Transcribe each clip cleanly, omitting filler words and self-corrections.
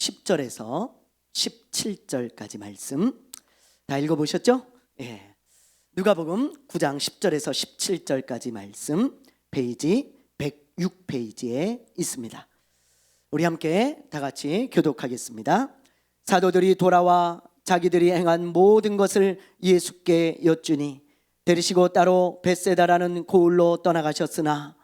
10절에서 17절까지 말씀 다 읽어보셨죠? 예. 누가복음 9장 10절에서 17절까지 말씀 페이지 106페이지에 있습니다. 우리 함께 다 같이 교독하겠습니다. 사도들이 돌아와 자기들이 행한 모든 것을 예수께 여쭈니 데리시고 따로 벳세다라는 고을로 떠나가셨으나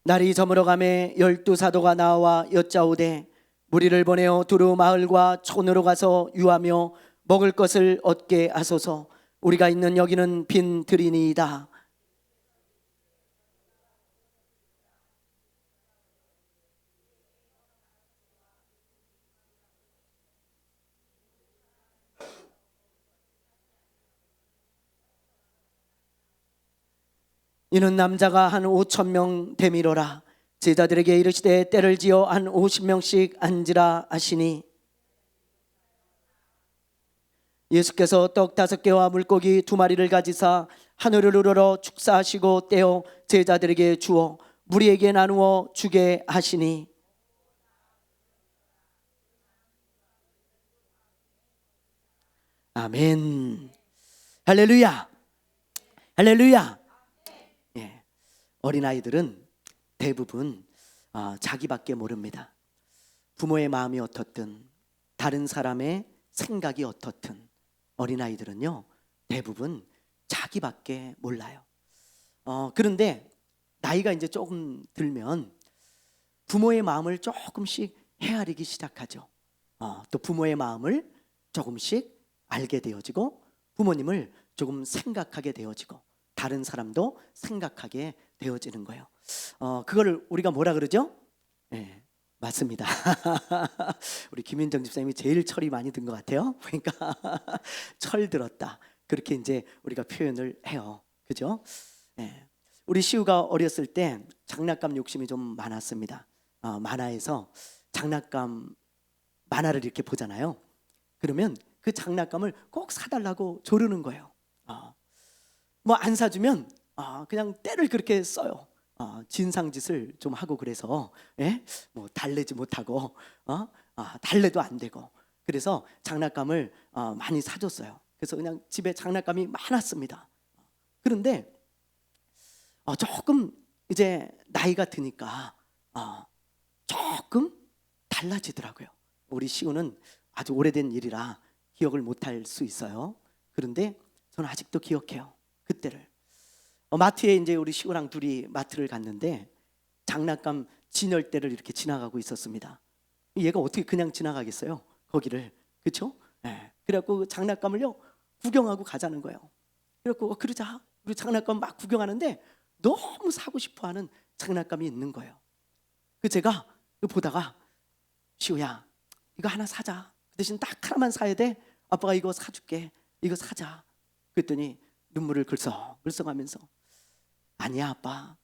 날이 저물어가매 12사도가 나와 여짜오되 무리를 보내어 두루 마을과 촌으로 가서 유하며 먹을 것을 얻게 하소서. 우리가 있는 여기는 빈 들이니이다. 이는 남자가 한 5,000명 되미로라. 제자들에게 이르시되 때를 지어 한 50명씩 앉으라 하시니 예수께서 떡 5개와 물고기 2마리를 가지사 하늘을 우러러 축사하시고 떼어 제자들에게 주어 무리에게 나누어 주게 하시니 아멘. 할렐루야. 할렐루야. 예. 어린아이들은 대부분 자기밖에 모릅니다. 부모의 마음이 어떻든 다른 사람의 생각이 어떻든 어린아이들은요 대부분 자기밖에 몰라요. 그런데 나이가 이제 조금 들면 부모의 마음을 조금씩 헤아리기 시작하죠. 또 부모의 마음을 조금씩 알게 되어지고 부모님을 조금 생각하게 되어지고 다른 사람도 생각하게 되어지는 거예요. 그거를 우리가 뭐라 그러죠? 네, 맞습니다. 우리 김윤정 집사님이 제일 철이 많이 든 것 같아요. 그러니까 철 들었다 그렇게 이제 우리가 표현을 해요. 그죠? 네. 우리 시우가 어렸을 때 장난감 욕심이 좀 많았습니다. 만화에서 장난감 만화를 이렇게 보잖아요. 그러면 그 장난감을 꼭 사달라고 조르는 거예요. 뭐 안 사주면 그냥 때를 그렇게 써요. 진상짓을 좀 하고 그래서 뭐 달래지 못하고 달래도 안 되고 그래서 장난감을 많이 사줬어요. 그래서 그냥 집에 장난감이 많았습니다. 그런데 조금 이제 나이가 드니까 조금 달라지더라고요. 우리 시우는 아주 오래된 일이라 기억을 못할 수 있어요. 그런데 저는 아직도 기억해요. 그때를 마트에 이제 우리 시우랑 둘이 마트를 갔는데 장난감 진열대를 이렇게 지나가고 있었습니다. 얘가 어떻게 그냥 지나가겠어요? 거기를 그렇죠? 네. 그래갖고 장난감을요 구경하고 가자는 거예요. 그래갖고 그러자 우리 장난감 막 구경하는데 너무 사고 싶어하는 장난감이 있는 거예요. 그 제가 보다가 시우야 이거 하나 사자. 그 대신 딱 하나만 사야 돼. 아빠가 이거 사줄게. 이거 사자. 그랬더니 눈물을 글썽글썽하면서 아니야 아빠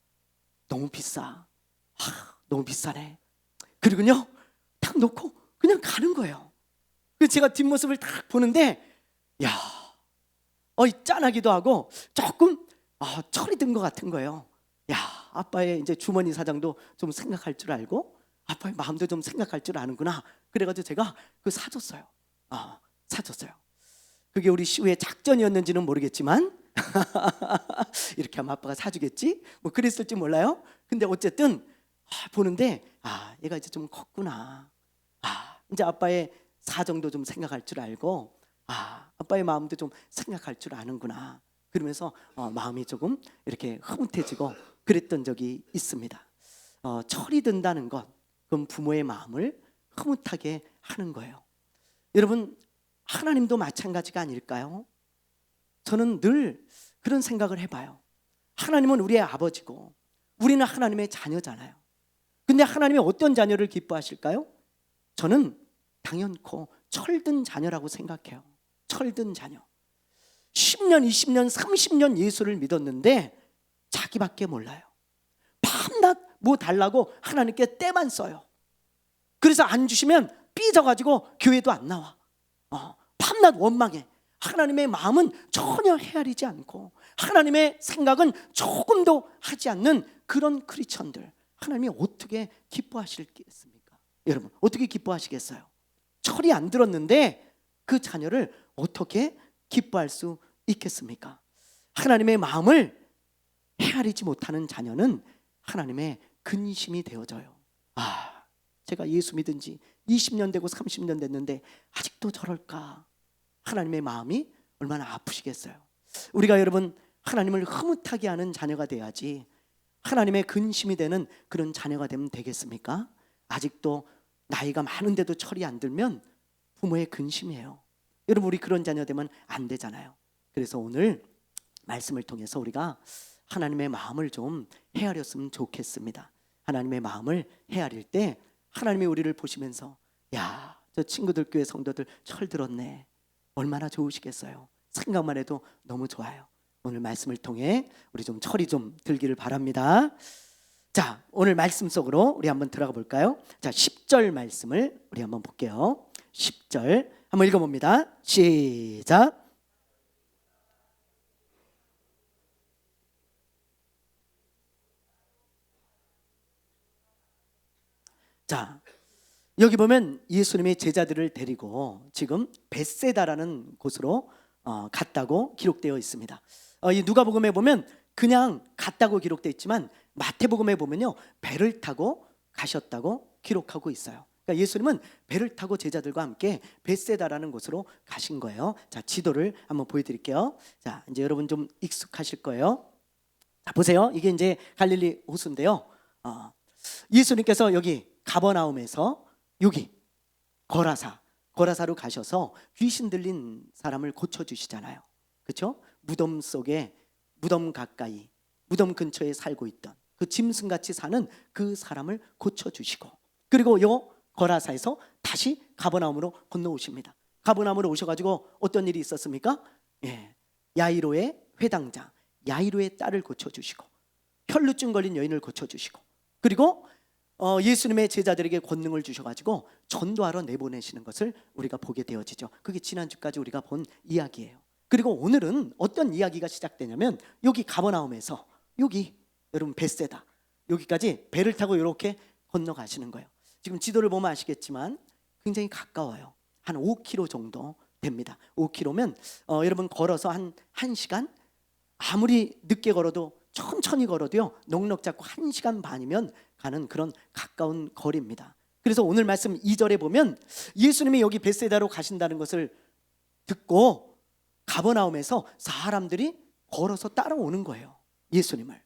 너무 비싸. 너무 비싸네. 그리고요 딱 놓고 그냥 가는 거예요. 그래서 제가 뒷모습을 딱 보는데 야 짠하기도 하고 조금 철이 든 것 같은 거예요. 야 아빠의 이제 주머니 사정도 좀 생각할 줄 알고 아빠의 마음도 좀 생각할 줄 아는구나. 그래가지고 제가 그거 사줬어요. 사줬어요. 그게 우리 시우의 작전이었는지는 모르겠지만 이렇게 하면 아빠가 사주겠지? 뭐 그랬을지 몰라요. 근데 어쨌든 보는데 얘가 이제 좀 컸구나. 이제 아빠의 사정도 좀 생각할 줄 알고 아빠의 마음도 좀 생각할 줄 아는구나. 그러면서 마음이 조금 이렇게 흐뭇해지고 그랬던 적이 있습니다. 철이 든다는 것 그건 부모의 마음을 흐뭇하게 하는 거예요. 여러분 하나님도 마찬가지가 아닐까요? 저는 늘 그런 생각을 해봐요. 하나님은 우리의 아버지고 우리는 하나님의 자녀잖아요. 근데 하나님이 어떤 자녀를 기뻐하실까요? 저는 당연코 철든 자녀라고 생각해요. 철든 자녀. 10년, 20년, 30년 예수를 믿었는데 자기밖에 몰라요. 밤낮 뭐 달라고 하나님께 때만 써요. 그래서 안 주시면 삐져가지고 교회도 안 나와. 밤낮 원망해. 하나님의 마음은 전혀 헤아리지 않고 하나님의 생각은 조금도 하지 않는 그런 크리스천들, 하나님이 어떻게 기뻐하시겠습니까? 여러분, 어떻게 기뻐하시겠어요? 철이 안 들었는데 그 자녀를 어떻게 기뻐할 수 있겠습니까? 하나님의 마음을 헤아리지 못하는 자녀는 하나님의 근심이 되어져요. 제가 예수 믿은 지 20년 되고 30년 됐는데 아직도 저럴까? 하나님의 마음이 얼마나 아프시겠어요. 우리가 여러분 하나님을 흐뭇하게 하는 자녀가 돼야지 하나님의 근심이 되는 그런 자녀가 되면 되겠습니까? 아직도 나이가 많은데도 철이 안 들면 부모의 근심이에요. 여러분, 우리 그런 자녀 되면 안 되잖아요. 그래서 오늘 말씀을 통해서 우리가 하나님의 마음을 좀 헤아렸으면 좋겠습니다. 하나님의 마음을 헤아릴 때 하나님이 우리를 보시면서 야, 저 친구들 교회 성도들 철 들었네, 얼마나 좋으시겠어요. 생각만 해도 너무 좋아요. 오늘 말씀을 통해 우리 좀 철이 좀 들기를 바랍니다. 자, 오늘 말씀 속으로 우리 한번 들어가 볼까요? 자, 10절 말씀을 우리 한번 볼게요. 10절 한번 읽어봅니다. 시작. 자, 여기 보면 예수님이 제자들을 데리고 지금 벳세다라는 곳으로 갔다고 기록되어 있습니다. 이 누가복음에 보면 그냥 갔다고 기록되어 있지만 마태복음에 보면요, 배를 타고 가셨다고 기록하고 있어요. 그러니까 예수님은 배를 타고 제자들과 함께 벳세다라는 곳으로 가신 거예요. 자, 지도를 한번 보여드릴게요. 자, 이제 여러분 좀 익숙하실 거예요. 자, 보세요. 이게 이제 갈릴리 호수인데요. 예수님께서 여기 가버나움에서 여기 거라사로 가셔서 귀신 들린 사람을 고쳐주시잖아요. 그렇죠? 무덤 속에, 무덤 가까이, 무덤 근처에 살고 있던 그 짐승같이 사는 그 사람을 고쳐주시고, 그리고 요 거라사에서 다시 가버나움으로 건너오십니다. 가버나움으로 오셔가지고 어떤 일이 있었습니까? 야이로의 회당장 야이로의 딸을 고쳐주시고, 혈루증 걸린 여인을 고쳐주시고, 그리고 예수님의 제자들에게 권능을 주셔가지고 전도하러 내보내시는 것을 우리가 보게 되어지죠. 그게 지난주까지 우리가 본 이야기예요. 그리고 오늘은 어떤 이야기가 시작되냐면 여기 가버나움에서 여기 여러분 벳세다, 여기까지 배를 타고 이렇게 건너가시는 거예요. 지금 지도를 보면 아시겠지만 굉장히 가까워요. 한 5km 정도 됩니다. 5km면 여러분 걸어서 한 1시간, 아무리 늦게 걸어도 천천히 걸어도요 넉넉 잡고 1시간 반이면 가는 그런 가까운 거리입니다. 그래서 오늘 말씀 2절에 보면 예수님이 여기 벳세다로 가신다는 것을 듣고 가버나움에서 사람들이 걸어서 따라오는 거예요, 예수님을.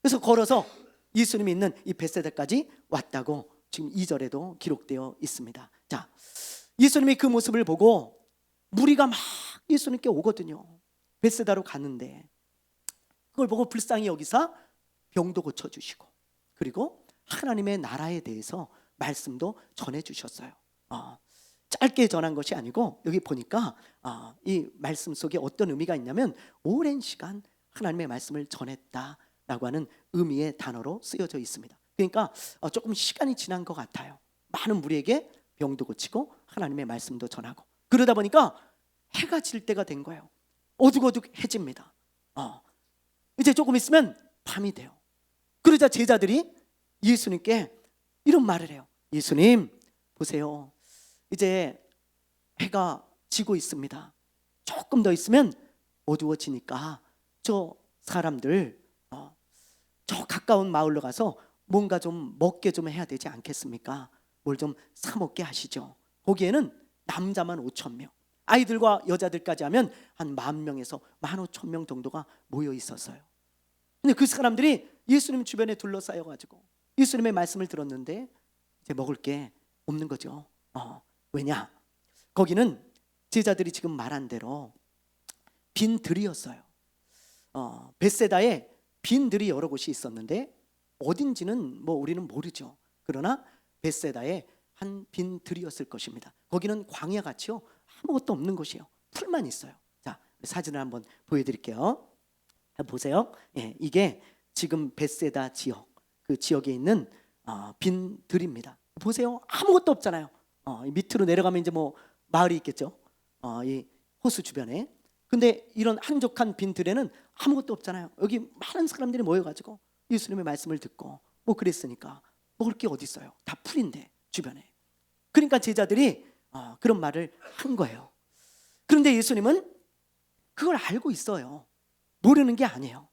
그래서 걸어서 예수님이 있는 이 벳세다까지 왔다고 지금 2절에도 기록되어 있습니다. 자, 예수님이 그 모습을 보고 무리가 막 예수님께 오거든요. 벳세다로 가는데 그걸 보고 불쌍히 여기사 병도 고쳐주시고, 그리고 하나님의 나라에 대해서 말씀도 전해주셨어요. 짧게 전한 것이 아니고 여기 보니까 이 말씀 속에 어떤 의미가 있냐면 오랜 시간 하나님의 말씀을 전했다라고 하는 의미의 단어로 쓰여져 있습니다. 그러니까 조금 시간이 지난 것 같아요. 많은 무리에게 병도 고치고 하나님의 말씀도 전하고, 그러다 보니까 해가 질 때가 된 거예요. 어둑어둑해집니다. 이제 조금 있으면 밤이 돼요. 그러자 제자들이 예수님께 이런 말을 해요. 예수님, 보세요. 이제 해가 지고 있습니다. 조금 더 있으면 어두워지니까 저 사람들 저 가까운 마을로 가서 뭔가 좀 먹게 좀 해야 되지 않겠습니까? 뭘 좀 사 먹게 하시죠. 거기에는 남자만 5,000명, 아이들과 여자들까지 하면 한 10,000명에서 15,000명 정도가 모여 있었어요. 근데 그 사람들이 예수님 주변에 둘러싸여 가지고 예수님의 말씀을 들었는데 이제 먹을 게 없는 거죠. 왜냐? 거기는 제자들이 지금 말한 대로 빈 들이었어요. 벳세다에 빈 들이 여러 곳이 있었는데 어딘지는 뭐 우리는 모르죠. 그러나 벳세다에 한 빈 들이었을 것입니다. 거기는 광야같이요 아무것도 없는 곳이에요. 풀만 있어요. 자, 사진을 한번 보여드릴게요. 보세요. 이게 지금 벳세다 지역, 그 지역에 있는 빈 들입니다. 보세요. 아무것도 없잖아요. 밑으로 내려가면 이제 뭐 마을이 있겠죠. 이 호수 주변에. 근데 이런 한적한 빈 들에는 아무것도 없잖아요. 여기 많은 사람들이 모여가지고 예수님의 말씀을 듣고 뭐 그랬으니까 먹을 게 어디 있어요? 다 풀인데 주변에. 그러니까 제자들이 그런 말을 한 거예요. 그런데 예수님은 그걸 알고 있어요. 모르는 게 아니에요.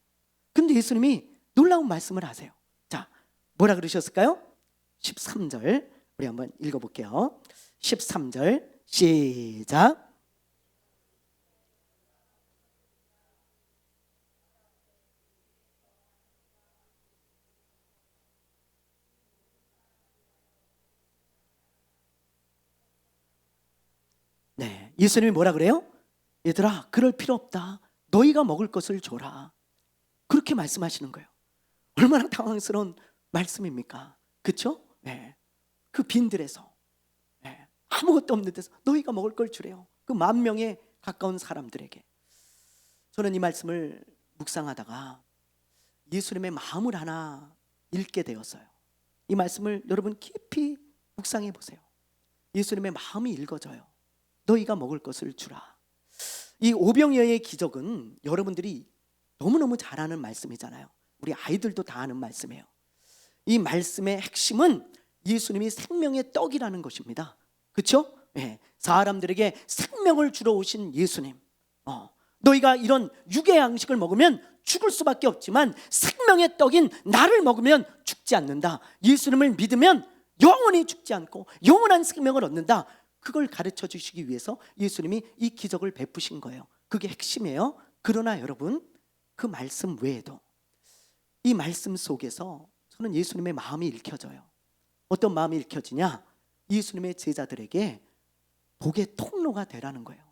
근데 예수님이 놀라운 말씀을 하세요. 자, 뭐라 그러셨을까요? 13절 우리 한번 읽어볼게요. 13절 시작. 네, 예수님이 뭐라 그래요? 얘들아, 그럴 필요 없다. 너희가 먹을 것을 줘라. 그렇게 말씀하시는 거예요. 얼마나 당황스러운 말씀입니까? 그렇죠? 네. 그 빈들에서 아무것도 없는 데서 너희가 먹을 걸 주래요. 그 10,000명에 가까운 사람들에게. 저는 이 말씀을 묵상하다가 예수님의 마음을 하나 읽게 되었어요. 이 말씀을 여러분 깊이 묵상해 보세요. 예수님의 마음이 읽어져요. 너희가 먹을 것을 주라. 이 오병이어의 기적은 여러분들이 너무너무 잘 아는 말씀이잖아요. 우리 아이들도 다 아는 말씀이에요. 이 말씀의 핵심은 예수님이 생명의 떡이라는 것입니다. 그렇죠? 네. 사람들에게 생명을 주러 오신 예수님. 너희가 이런 육의 양식을 먹으면 죽을 수밖에 없지만 생명의 떡인 나를 먹으면 죽지 않는다. 예수님을 믿으면 영원히 죽지 않고 영원한 생명을 얻는다. 그걸 가르쳐 주시기 위해서 예수님이 이 기적을 베푸신 거예요. 그게 핵심이에요. 그러나 여러분, 그 말씀 외에도 이 말씀 속에서 저는 예수님의 마음이 읽혀져요. 어떤 마음이 읽혀지냐? 예수님의 제자들에게 복의 통로가 되라는 거예요.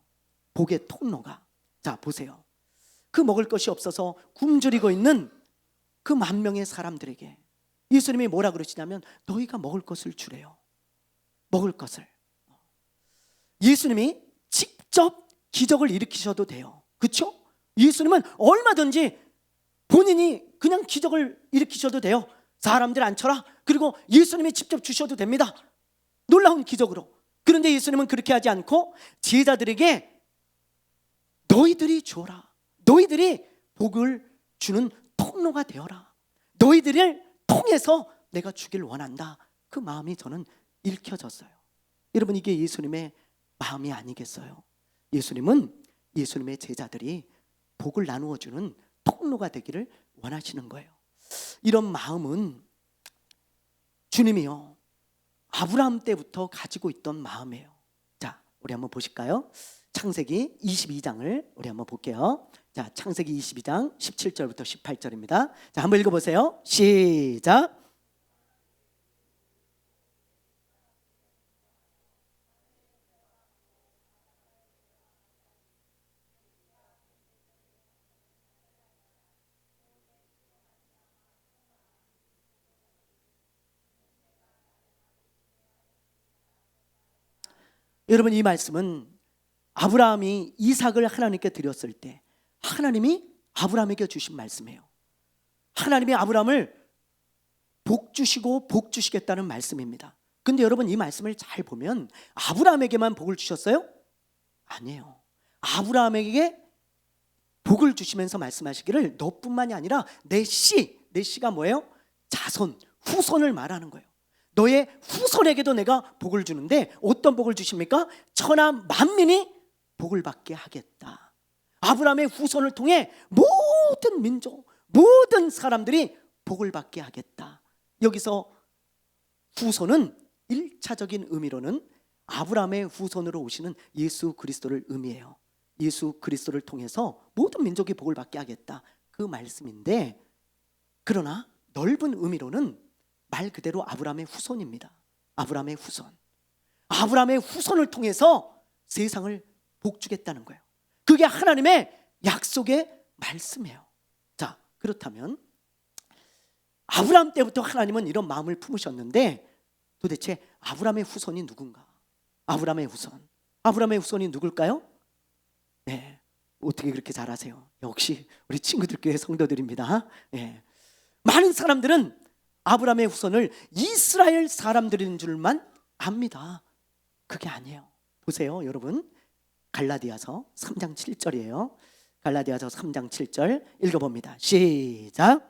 복의 통로가. 자, 보세요. 그 먹을 것이 없어서 굶주리고 있는 그 10,000명의 사람들에게 예수님이 뭐라 그러시냐면 너희가 먹을 것을 주래요. 먹을 것을. 예수님이 직접 기적을 일으키셔도 돼요. 그렇죠? 예수님은 얼마든지 본인이 그냥 기적을 일으키셔도 돼요. 사람들 앉혀라. 그리고 예수님이 직접 주셔도 됩니다. 놀라운 기적으로. 그런데 예수님은 그렇게 하지 않고 제자들에게 너희들이 주어라. 너희들이 복을 주는 통로가 되어라. 너희들을 통해서 내가 주길 원한다. 그 마음이 저는 읽혀졌어요. 여러분, 이게 예수님의 마음이 아니겠어요? 예수님은 예수님의 제자들이 복을 나누어 주는 통로가 되기를 원하시는 거예요. 이런 마음은 주님이요 아브라함 때부터 가지고 있던 마음이에요. 자, 우리 한번 보실까요? 창세기 22장을 우리 한번 볼게요. 자, 창세기 22장 17절부터 18절입니다. 자, 한번 읽어보세요. 시작. 여러분, 이 말씀은 아브라함이 이삭을 하나님께 드렸을 때 하나님이 아브라함에게 주신 말씀이에요. 하나님이 아브라함을 복 주시고 복 주시겠다는 말씀입니다. 근데 여러분, 이 말씀을 잘 보면 아브라함에게만 복을 주셨어요? 아니에요. 아브라함에게 복을 주시면서 말씀하시기를 너뿐만이 아니라 내 씨가 뭐예요? 자손, 후손을 말하는 거예요. 너의 후손에게도 내가 복을 주는데 어떤 복을 주십니까? 천하 만민이 복을 받게 하겠다. 아브라함의 후손을 통해 모든 민족, 모든 사람들이 복을 받게 하겠다. 여기서 후손은 1차적인 의미로는 아브라함의 후손으로 오시는 예수 그리스도를 의미해요. 예수 그리스도를 통해서 모든 민족이 복을 받게 하겠다. 그 말씀인데, 그러나 넓은 의미로는 말 그대로 아브라함의 후손입니다. 아브라함의 후손. 아브라함의 후손을 통해서 세상을 복주겠다는 거예요. 그게 하나님의 약속의 말씀이에요. 자, 그렇다면 아브라함 때부터 하나님은 이런 마음을 품으셨는데 도대체 아브라함의 후손이 누군가? 아브라함의 후손이 누굴까요? 네, 어떻게 그렇게 잘 아세요? 역시 우리 친구들 교회 성도들입니다. 네. 많은 사람들은 아브라함의 후손을 이스라엘 사람들인 줄만 압니다. 그게 아니에요. 보세요, 여러분. 갈라디아서 3장 7절이에요. 갈라디아서 3장 7절 읽어봅니다. 시작.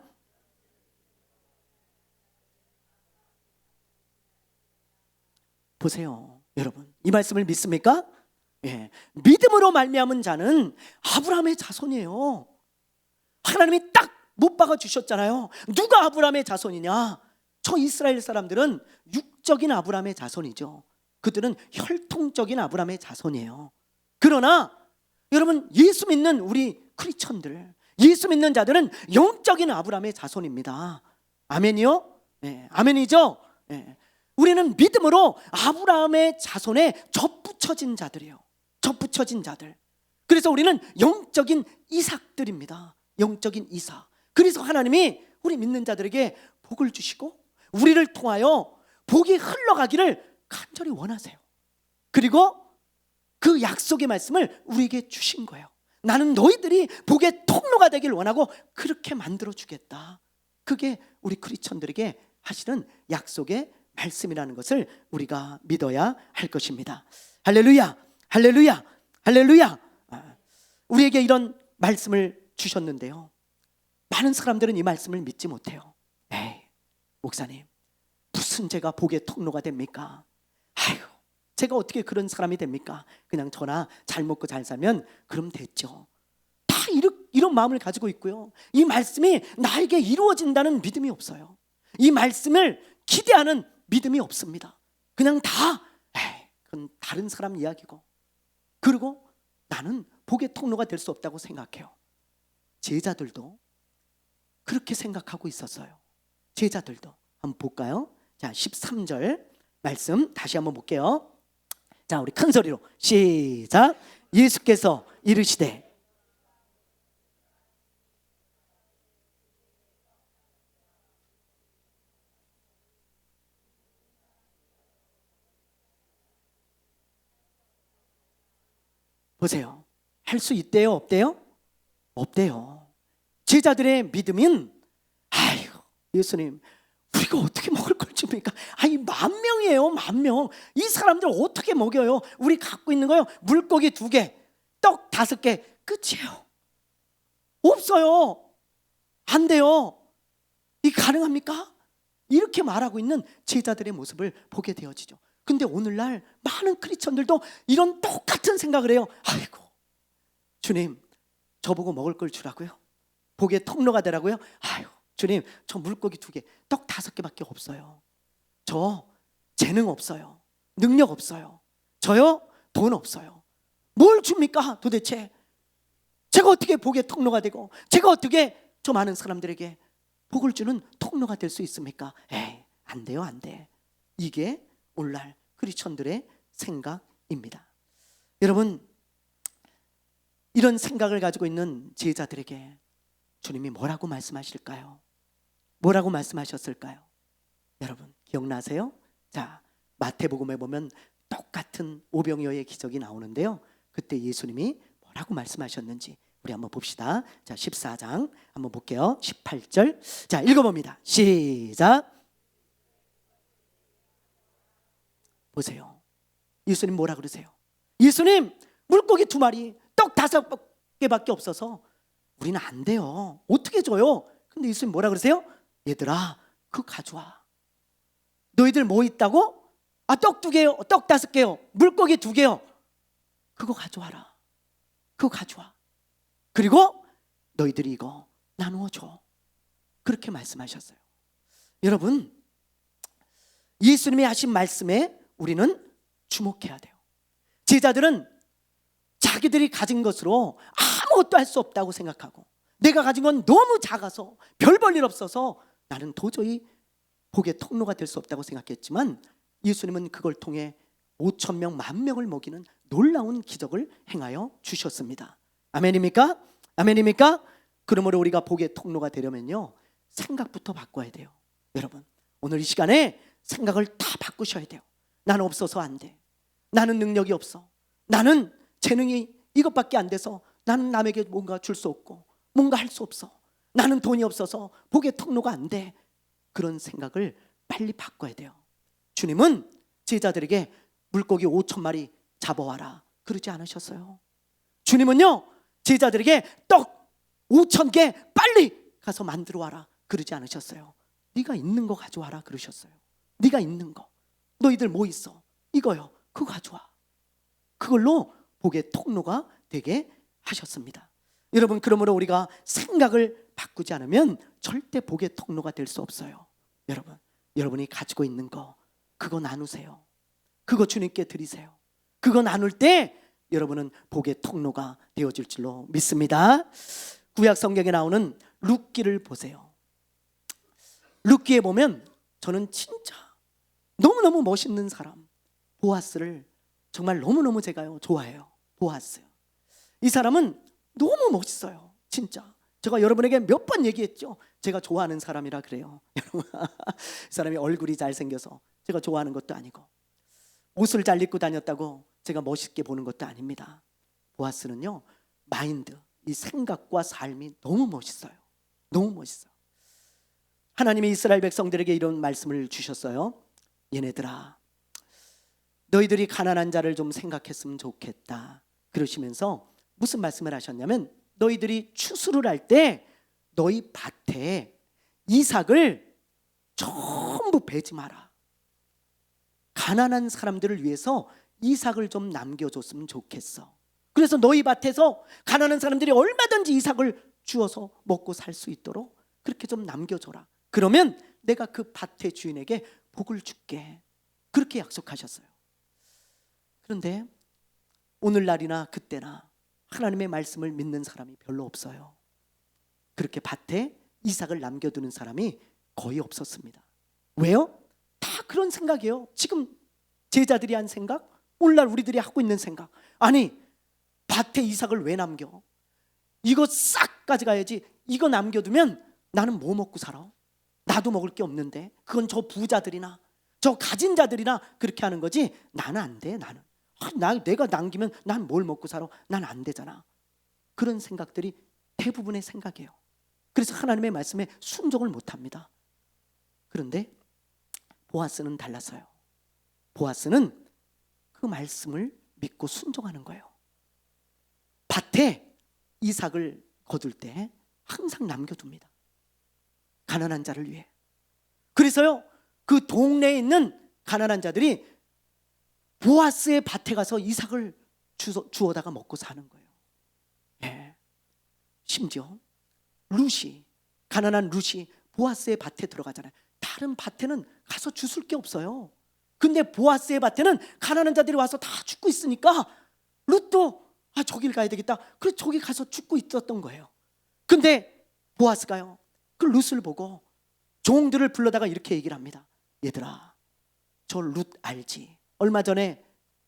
보세요, 여러분. 이 말씀을 믿습니까? 예. 믿음으로 말미암은 자는 아브라함의 자손이에요. 하나님이 딱 못 박아 주셨잖아요. 누가 아브라함의 자손이냐? 저 이스라엘 사람들은 육적인 아브라함의 자손이죠. 그들은 혈통적인 아브라함의 자손이에요. 그러나 여러분, 예수 믿는 우리 크리스천들, 예수 믿는 자들은 영적인 아브라함의 자손입니다. 아멘이요? 네, 아멘이죠? 네. 우리는 믿음으로 아브라함의 자손에 접붙여진 자들이에요. 접붙여진 자들. 그래서 우리는 영적인 이삭들입니다. 영적인 이삭. 그래서 하나님이 우리 믿는 자들에게 복을 주시고 우리를 통하여 복이 흘러가기를 간절히 원하세요. 그리고 그 약속의 말씀을 우리에게 주신 거예요. 나는 너희들이 복의 통로가 되길 원하고 그렇게 만들어 주겠다. 그게 우리 크리스천들에게 하시는 약속의 말씀이라는 것을 우리가 믿어야 할 것입니다. 할렐루야, 할렐루야, 할렐루야. 우리에게 이런 말씀을 주셨는데요, 많은 사람들은 이 말씀을 믿지 못해요. 에이, 목사님, 무슨 제가 복의 통로가 됩니까? 아유, 제가 어떻게 그런 사람이 됩니까? 그냥 저나 잘 먹고 잘 살면 그럼 됐죠. 다 이런 마음을 가지고 있고요, 이 말씀이 나에게 이루어진다는 믿음이 없어요. 이 말씀을 기대하는 믿음이 없습니다. 그냥 다 그건 다른 사람 이야기고, 그리고 나는 복의 통로가 될 수 없다고 생각해요. 제자들도 그렇게 생각하고 있었어요. 제자들도. 한번 볼까요? 자, 13절 말씀 다시 한번 볼게요. 자, 우리 큰 소리로 시작. 예수께서 이르시되 보세요. 할 수 있대요, 없대요? 없대요. 제자들의 믿음은 아유, 예수님, 우리가 어떻게 먹을 걸 줍니까? 아니, 10,000명이에요, 10,000명. 이 사람들 어떻게 먹여요? 우리 갖고 있는 거요, 물고기 2개, 떡 5개, 끝이에요. 없어요. 안 돼요. 이 가능합니까? 이렇게 말하고 있는 제자들의 모습을 보게 되어지죠. 근데 오늘날 많은 크리스천들도 이런 똑같은 생각을 해요. 아이고, 주님, 저보고 먹을 걸 주라고요? 복의 통로가 되라고요? 아유, 주님, 저 물고기 2개, 떡 5개밖에 없어요. 저 재능 없어요. 능력 없어요. 저요, 돈 없어요. 뭘 줍니까 도대체? 제가 어떻게 복의 통로가 되고, 제가 어떻게 저 많은 사람들에게 복을 주는 통로가 될 수 있습니까? 에이, 안 돼요, 안 돼. 이게 오늘날 크리스천들의 생각입니다. 여러분, 이런 생각을 가지고 있는 제자들에게 주님이 뭐라고 말씀하실까요? 뭐라고 말씀하셨을까요? 여러분, 기억나세요? 자, 마태복음에 보면 똑같은 오병이어의 기적이 나오는데요, 그때 예수님이 뭐라고 말씀하셨는지 우리 한번 봅시다. 자, 14장 한번 볼게요. 18절. 자, 읽어봅니다. 시작. 보세요. 예수님 뭐라 그러세요? 예수님, 물고기 2마리, 떡 5개밖에 없어서 우리는 안 돼요. 어떻게 줘요? 근데 예수님 뭐라 그러세요? 얘들아, 그거 가져와. 너희들 뭐 있다고? 아, 떡 2개요, 떡 5개요, 물고기 2개요. 그거 가져와라. 그거 가져와. 그리고 너희들이 이거 나누어 줘. 그렇게 말씀하셨어요. 여러분, 예수님이 하신 말씀에 우리는 주목해야 돼요. 제자들은 자기들이 가진 것으로 아무것도 할 수 없다고 생각하고, 내가 가진 건 너무 작아서 별 볼 일 없어서 나는 도저히 복의 통로가 될 수 없다고 생각했지만, 예수님은 그걸 통해 5,000명, 10,000명을 먹이는 놀라운 기적을 행하여 주셨습니다. 아멘입니까? 아멘입니까? 그러므로 우리가 복의 통로가 되려면요, 생각부터 바꿔야 돼요. 여러분, 오늘 이 시간에 생각을 다 바꾸셔야 돼요. 나는 없어서 안 돼. 나는 능력이 없어. 나는 재능이 이것밖에 안 돼서 나는 남에게 뭔가 줄 수 없고 뭔가 할 수 없어. 나는 돈이 없어서 복의 통로가 안 돼. 그런 생각을 빨리 바꿔야 돼요. 주님은 제자들에게 물고기 5,000마리 잡아와라, 그러지 않으셨어요. 주님은요 제자들에게 떡 5,000개 빨리 가서 만들어 와라 그러지 않으셨어요. 네가 있는 거 가져와라 그러셨어요. 네가 있는 거, 너희들 뭐 있어? 이거요. 그거 가져와. 그걸로 복의 통로가 되게 하셨습니다. 여러분, 그러므로 우리가 생각을 바꾸지 않으면 절대 복의 통로가 될 수 없어요. 여러분이 가지고 있는 거 그거 나누세요. 그거 주님께 드리세요. 그거 나눌 때 여러분은 복의 통로가 되어질 줄로 믿습니다. 구약 성경에 나오는 룻기를 보세요. 룻기에 보면 저는 진짜 너무너무 멋있는 사람 보아스를 정말 너무너무 제가요 좋아해요. 보아스, 이 사람은 너무 멋있어요. 진짜 제가 여러분에게 몇 번 얘기했죠. 제가 좋아하는 사람이라 그래요. 이 사람이 얼굴이 잘생겨서 제가 좋아하는 것도 아니고 옷을 잘 입고 다녔다고 제가 멋있게 보는 것도 아닙니다. 보아스는요 마인드, 이 생각과 삶이 너무 멋있어요. 너무 멋있어요. 하나님이 이스라엘 백성들에게 이런 말씀을 주셨어요. 얘네들아, 너희들이 가난한 자를 좀 생각했으면 좋겠다 그러시면서 무슨 말씀을 하셨냐면, 너희들이 추수를 할 때 너희 밭에 이삭을 전부 베지 마라. 가난한 사람들을 위해서 이삭을 좀 남겨줬으면 좋겠어. 그래서 너희 밭에서 가난한 사람들이 얼마든지 이삭을 주어서 먹고 살 수 있도록 그렇게 좀 남겨줘라. 그러면 내가 그 밭의 주인에게 복을 줄게. 그렇게 약속하셨어요. 그런데 오늘날이나 그때나 하나님의 말씀을 믿는 사람이 별로 없어요. 그렇게 밭에 이삭을 남겨두는 사람이 거의 없었습니다. 왜요? 다 그런 생각이에요. 지금 제자들이 한 생각, 오늘날 우리들이 하고 있는 생각. 아니, 밭에 이삭을 왜 남겨? 이거 싹 가져가야지. 이거 남겨두면 나는 뭐 먹고 살아? 나도 먹을 게 없는데. 그건 저 부자들이나 저 가진 자들이나 그렇게 하는 거지. 나는 안 돼. 나는 내가 남기면 난 뭘 먹고 살아? 난 안 되잖아. 그런 생각들이 대부분의 생각이에요. 그래서 하나님의 말씀에 순종을 못합니다. 그런데 보아스는 달랐어요. 보아스는 그 말씀을 믿고 순종하는 거예요. 밭에 이삭을 거둘 때 항상 남겨둡니다. 가난한 자를 위해. 그래서요 그 동네에 있는 가난한 자들이 보아스의 밭에 가서 이삭을 주워다가 먹고 사는 거예요. 예. 심지어 룻이, 가난한 룻이 보아스의 밭에 들어가잖아요. 다른 밭에는 가서 주술 게 없어요. 근데 보아스의 밭에는 가난한 자들이 와서 다 죽고 있으니까 룻도 저길 가야 되겠다. 그래서 저기 가서 죽고 있었던 거예요. 근데 보아스가요 그 룻을 보고 종들을 불러다가 이렇게 얘기를 합니다. 얘들아, 저 룻 알지? 얼마 전에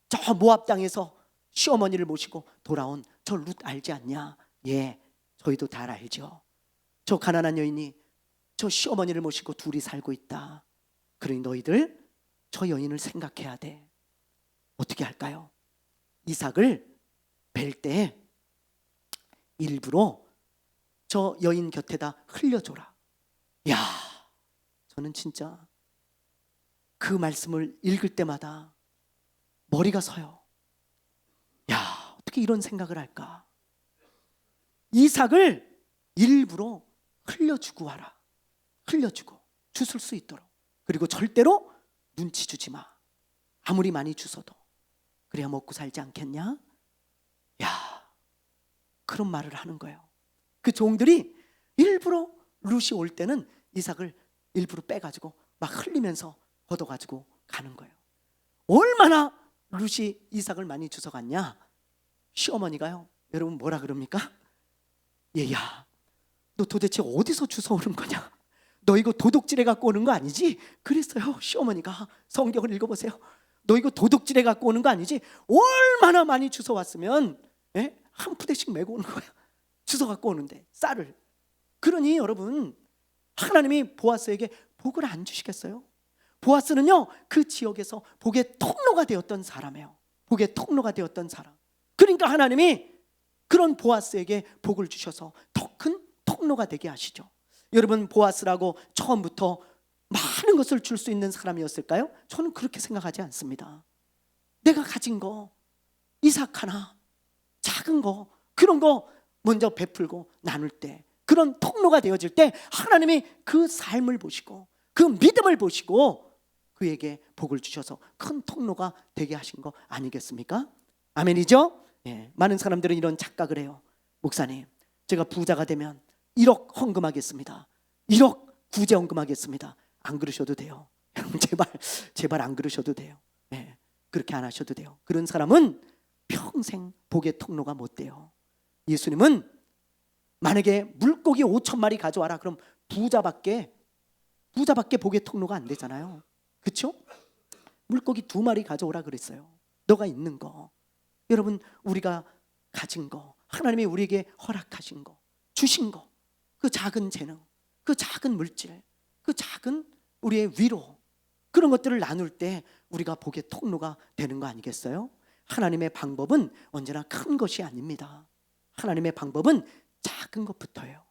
저 모압 땅에서 시어머니를 모시고 돌아온 저 룻 알지 않냐? 예, 저희도 다 알죠. 저 가난한 여인이 저 시어머니를 모시고 둘이 살고 있다. 그러니 너희들 저 여인을 생각해야 돼. 어떻게 할까요? 이삭을 벨 때 일부러 저 여인 곁에다 흘려줘라. 야, 저는 진짜 그 말씀을 읽을 때마다 머리가 서요. 야, 어떻게 이런 생각을 할까? 이삭을 일부러 흘려주고 와라. 흘려주고 주술 수 있도록. 그리고 절대로 눈치 주지 마. 아무리 많이 주서도. 그래야 먹고 살지 않겠냐? 야, 그런 말을 하는 거예요. 그 종들이 일부러 룻이 올 때는 이삭을 일부러 빼가지고 막 흘리면서 걷어가지고 가는 거예요. 얼마나 룻이 이삭을 많이 주워갔냐? 시어머니가요, 여러분 뭐라 그럽니까? 얘야, 너 도대체 어디서 주워오는 거냐? 너 이거 도둑질해 갖고 오는 거 아니지? 그랬어요. 시어머니가. 성경을 읽어보세요. 너 이거 도둑질해 갖고 오는 거 아니지? 얼마나 많이 주워왔으면 한 푸대씩 메고 오는 거야. 주워 갖고 오는데 쌀을. 그러니 여러분, 하나님이 보아스에게 복을 안 주시겠어요? 보아스는요 그 지역에서 복의 통로가 되었던 사람이에요. 복의 통로가 되었던 사람. 그러니까 하나님이 그런 보아스에게 복을 주셔서 더 큰 통로가 되게 하시죠. 여러분, 보아스라고 처음부터 많은 것을 줄 수 있는 사람이었을까요? 저는 그렇게 생각하지 않습니다. 내가 가진 거 이삭 하나, 작은 거, 그런 거 먼저 베풀고 나눌 때, 그런 통로가 되어질 때 하나님이 그 삶을 보시고 그 믿음을 보시고 그에게 복을 주셔서 큰 통로가 되게 하신 거 아니겠습니까? 아멘이죠? 예, 많은 사람들은 이런 착각을 해요. 목사님, 제가 부자가 되면 1억 헌금하겠습니다. 1억 구제 헌금하겠습니다. 안 그러셔도 돼요. 여러분, 제발 안 그러셔도 돼요. 예, 그렇게 안 하셔도 돼요. 그런 사람은 평생 복의 통로가 못 돼요. 예수님은 만약에 물고기 5,000마리 가져와라, 그럼 부자밖에 복의 통로가 안 되잖아요. 그렇죠? 물고기 2마리 가져오라 그랬어요. 너가 있는 거, 여러분, 우리가 가진 거, 하나님이 우리에게 허락하신 거, 주신 거, 그 작은 재능, 그 작은 물질, 그 작은 우리의 위로, 그런 것들을 나눌 때 우리가 복의 통로가 되는 거 아니겠어요? 하나님의 방법은 언제나 큰 것이 아닙니다. 하나님의 방법은 작은 것부터예요.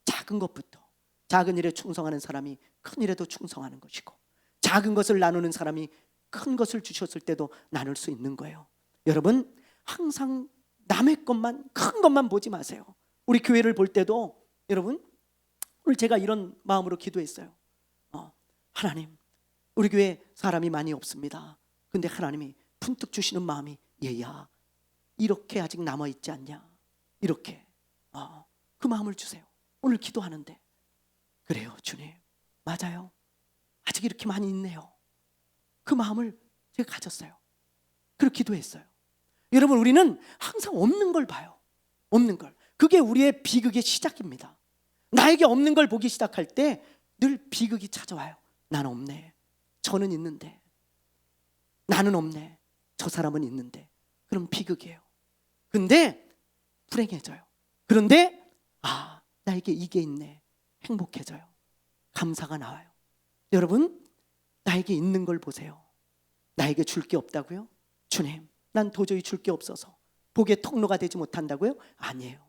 작은 것부터. 작은 일에 충성하는 사람이 큰 일에도 충성하는 것이고, 작은 것을 나누는 사람이 큰 것을 주셨을 때도 나눌 수 있는 거예요. 여러분, 항상 남의 것만, 큰 것만 보지 마세요. 우리 교회를 볼 때도 여러분, 오늘 제가 이런 마음으로 기도했어요. 하나님, 우리 교회 사람이 많이 없습니다. 근데 하나님이 분뜩 주시는 마음이, 얘야, 이렇게 아직 남아있지 않냐, 이렇게 그 마음을 주세요. 오늘 기도하는데, 그래요 주님, 맞아요, 아직 이렇게 많이 있네요. 그 마음을 제가 가졌어요. 그렇게 기도했어요. 여러분, 우리는 항상 없는 걸 봐요. 없는 걸. 그게 우리의 비극의 시작입니다. 나에게 없는 걸 보기 시작할 때 늘 비극이 찾아와요. 나는 없네, 저는 있는데. 나는 없네, 저 사람은 있는데. 그럼 비극이에요. 근데 불행해져요. 그런데 나에게 이게 있네, 행복해져요. 감사가 나와요. 여러분, 나에게 있는 걸 보세요. 나에게 줄 게 없다고요? 주님, 난 도저히 줄 게 없어서 복의 통로가 되지 못한다고요? 아니에요.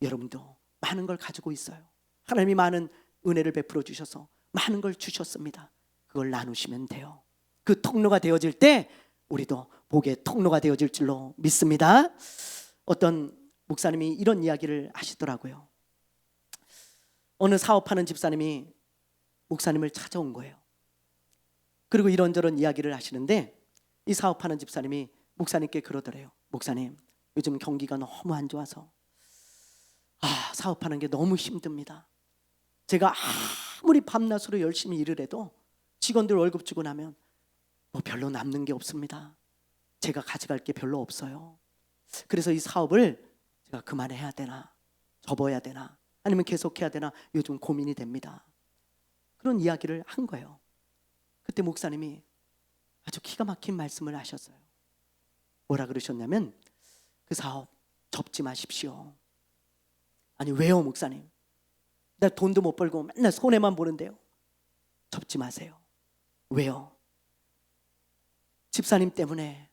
여러분도 많은 걸 가지고 있어요. 하나님이 많은 은혜를 베풀어 주셔서 많은 걸 주셨습니다. 그걸 나누시면 돼요. 그 통로가 되어질 때 우리도 복의 통로가 되어질 줄로 믿습니다. 어떤 목사님이 이런 이야기를 하시더라고요. 어느 사업하는 집사님이 목사님을 찾아온 거예요. 그리고 이런저런 이야기를 하시는데, 이 사업하는 집사님이 목사님께 그러더래요. 목사님, 요즘 경기가 너무 안 좋아서 사업하는 게 너무 힘듭니다. 제가 아무리 밤낮으로 열심히 일을 해도 직원들 월급 주고 나면 별로 남는 게 없습니다. 제가 가져갈 게 별로 없어요. 그래서 이 사업을 제가 그만해야 되나, 접어야 되나, 아니면 계속해야 되나 요즘 고민이 됩니다. 그런 이야기를 한 거예요. 그때 목사님이 아주 기가 막힌 말씀을 하셨어요. 뭐라 그러셨냐면, 그 사업 접지 마십시오. 아니, 왜요 목사님? 나 돈도 못 벌고 맨날 손해만 보는데요. 접지 마세요. 왜요? 집사님 때문에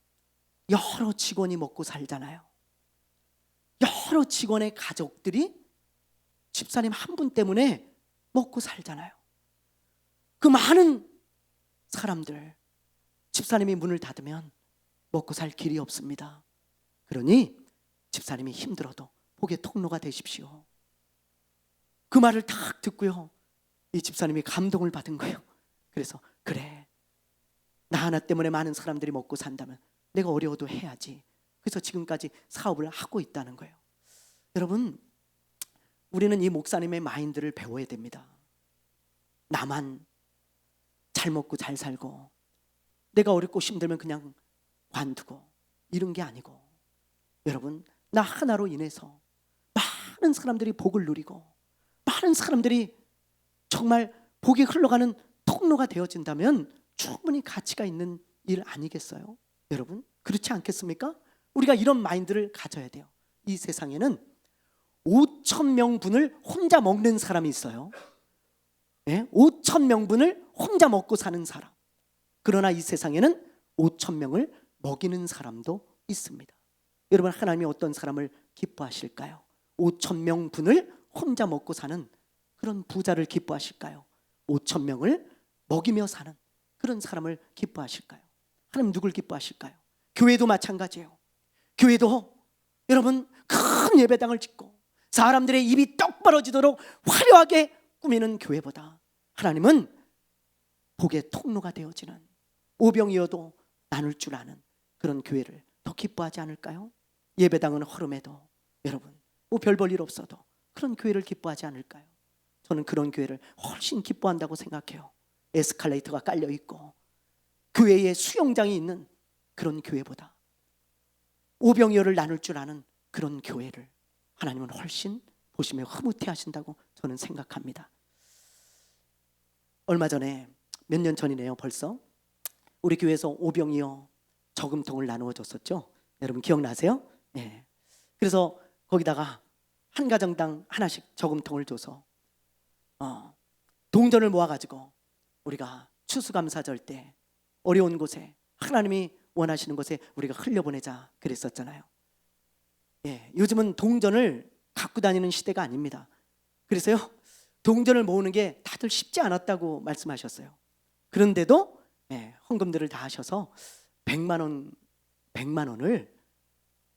여러 직원이 먹고 살잖아요. 여러 직원의 가족들이 집사님 한 분 때문에 먹고 살잖아요. 그 많은 사람들, 집사님이 문을 닫으면 먹고 살 길이 없습니다. 그러니 집사님이 힘들어도 복의 통로가 되십시오. 그 말을 딱 듣고요, 이 집사님이 감동을 받은 거예요. 그래서 그래, 나 하나 때문에 많은 사람들이 먹고 산다면 내가 어려워도 해야지. 그래서 지금까지 사업을 하고 있다는 거예요. 여러분, 우리는 이 목사님의 마인드를 배워야 됩니다. 나만 잘 먹고 잘 살고 내가 어렵고 힘들면 그냥 관두고 이런 게 아니고, 여러분, 나 하나로 인해서 많은 사람들이 복을 누리고 많은 사람들이 정말 복이 흘러가는 통로가 되어진다면 충분히 가치가 있는 일 아니겠어요? 여러분, 그렇지 않겠습니까? 우리가 이런 마인드를 가져야 돼요. 이 세상에는 5,000명분을 혼자 먹는 사람이 있어요. 5,000명분을 혼자 먹고 사는 사람. 그러나 이 세상에는 5,000명을 먹이는 사람도 있습니다. 여러분, 하나님이 어떤 사람을 기뻐하실까요? 5,000명분을 혼자 먹고 사는 그런 부자를 기뻐하실까요? 5,000명을 먹이며 사는 그런 사람을 기뻐하실까요? 하나님 누굴 기뻐하실까요? 교회도 마찬가지예요. 교회도 여러분 큰 예배당을 짓고 사람들의 입이 떡 벌어지도록 화려하게 꾸미는 교회보다 하나님은 복의 통로가 되어지는, 오병이어도 나눌 줄 아는 그런 교회를 더 기뻐하지 않을까요? 예배당은 허름해도 여러분 뭐 별 볼 일 없어도 그런 교회를 기뻐하지 않을까요? 저는 그런 교회를 훨씬 기뻐한다고 생각해요. 에스컬레이터가 깔려 있고 교회에 수영장이 있는 그런 교회보다 오병이어를 나눌 줄 아는 그런 교회를 하나님은 훨씬 보시며 흐뭇해 하신다고 저는 생각합니다. 얼마 전에, 몇 년 전이네요 벌써, 우리 교회에서 오병이어 저금통을 나누어 줬었죠. 여러분 기억나세요? 네. 그래서 거기다가 한 가정당 하나씩 저금통을 줘서 동전을 모아가지고 우리가 추수감사절 때 어려운 곳에, 하나님이 원하시는 곳에 우리가 흘려보내자 그랬었잖아요. 예, 요즘은 동전을 갖고 다니는 시대가 아닙니다. 그래서요, 동전을 모으는 게 다들 쉽지 않았다고 말씀하셨어요. 그런데도 헌금들을 다 하셔서 100만 원을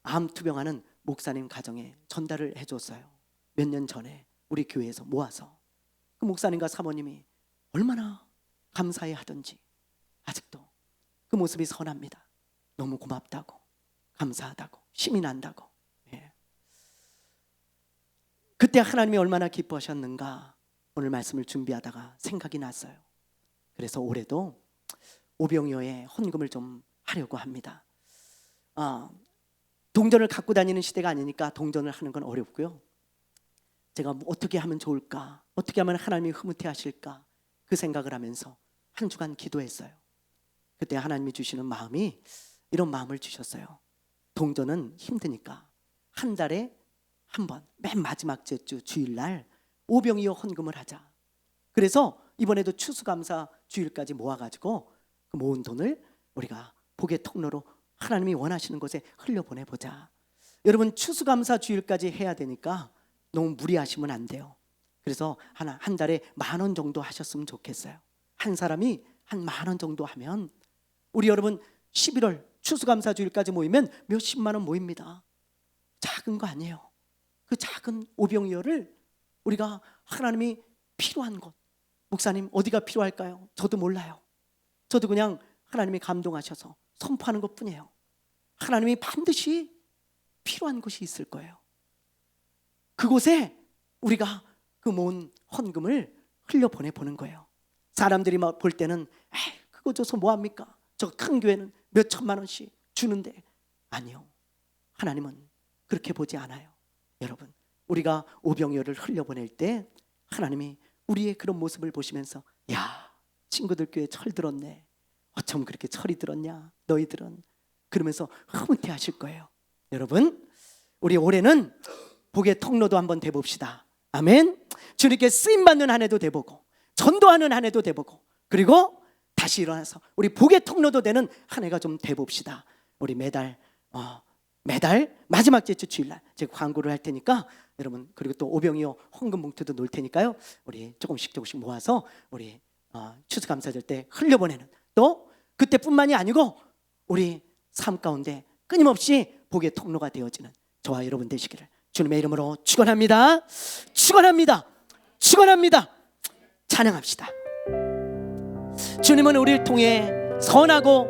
암투병하는 목사님 가정에 전달을 해줬어요. 몇 년 전에 우리 교회에서 모아서. 그 목사님과 사모님이 얼마나 감사해 하던지 아직도 그 모습이 선합니다. 너무 고맙다고, 감사하다고, 힘이 난다고. 그때 하나님이 얼마나 기뻐하셨는가 오늘 말씀을 준비하다가 생각이 났어요. 그래서 올해도 오병이어에 헌금을 좀 하려고 합니다. 동전을 갖고 다니는 시대가 아니니까 동전을 하는 건 어렵고요. 제가 어떻게 하면 좋을까, 어떻게 하면 하나님이 흐뭇해 하실까, 그 생각을 하면서 한 주간 기도했어요. 그때 하나님이 주시는 마음이 이런 마음을 주셨어요. 동전은 힘드니까 한 달에 한 번, 맨 마지막 주 주일날 오병이어 헌금을 하자. 그래서 이번에도 추수감사 주일까지 모아가지고 그 모은 돈을 우리가 복의 통로로 하나님이 원하시는 곳에 흘려보내보자. 여러분 추수감사 주일까지 해야 되니까 너무 무리하시면 안 돼요. 그래서 한 달에 10,000원 정도 하셨으면 좋겠어요. 한 사람이 한 10,000원 정도 하면 우리 여러분 11월 추수감사 주일까지 모이면 몇십만 원 모입니다. 작은 거 아니에요. 그 작은 오병이어를 우리가 하나님이 필요한 곳, 목사님 어디가 필요할까요? 저도 몰라요. 저도 그냥 하나님이 감동하셔서 선포하는 것뿐이에요. 하나님이 반드시 필요한 곳이 있을 거예요. 그곳에 우리가 그 모은 헌금을 흘려보내보는 거예요. 사람들이 막 볼 때는 그거 줘서 뭐합니까? 저 큰 교회는 몇 천만 원씩 주는데. 아니요, 하나님은 그렇게 보지 않아요. 여러분, 우리가 오병이어를 흘려보낼 때 하나님이 우리의 그런 모습을 보시면서 야, 친구들 교회 철 들었네, 어쩜 그렇게 철이 들었냐 너희들은, 그러면서 흐뭇해 하실 거예요. 여러분, 우리 올해는 복의 통로도 한번 돼봅시다. 아멘. 주님께 쓰임받는 한 해도 돼보고 전도하는 한 해도 돼보고 그리고 다시 일어나서 우리 복의 통로도 되는 한 해가 좀 돼봅시다. 우리 매달 마지막 주 주일날 제가 광고를 할 테니까 여러분, 그리고 또 오병이어 헌금 봉투도 놓을 테니까요, 우리 조금씩 모아서 우리 추수감사절 때 흘려보내는, 또 그때뿐만이 아니고 우리 삶 가운데 끊임없이 복의 통로가 되어지는 저와 여러분 되시기를 주님의 이름으로 축원합니다. 축원합니다. 축원합니다. 찬양합시다. 주님은 우리를 통해 선하고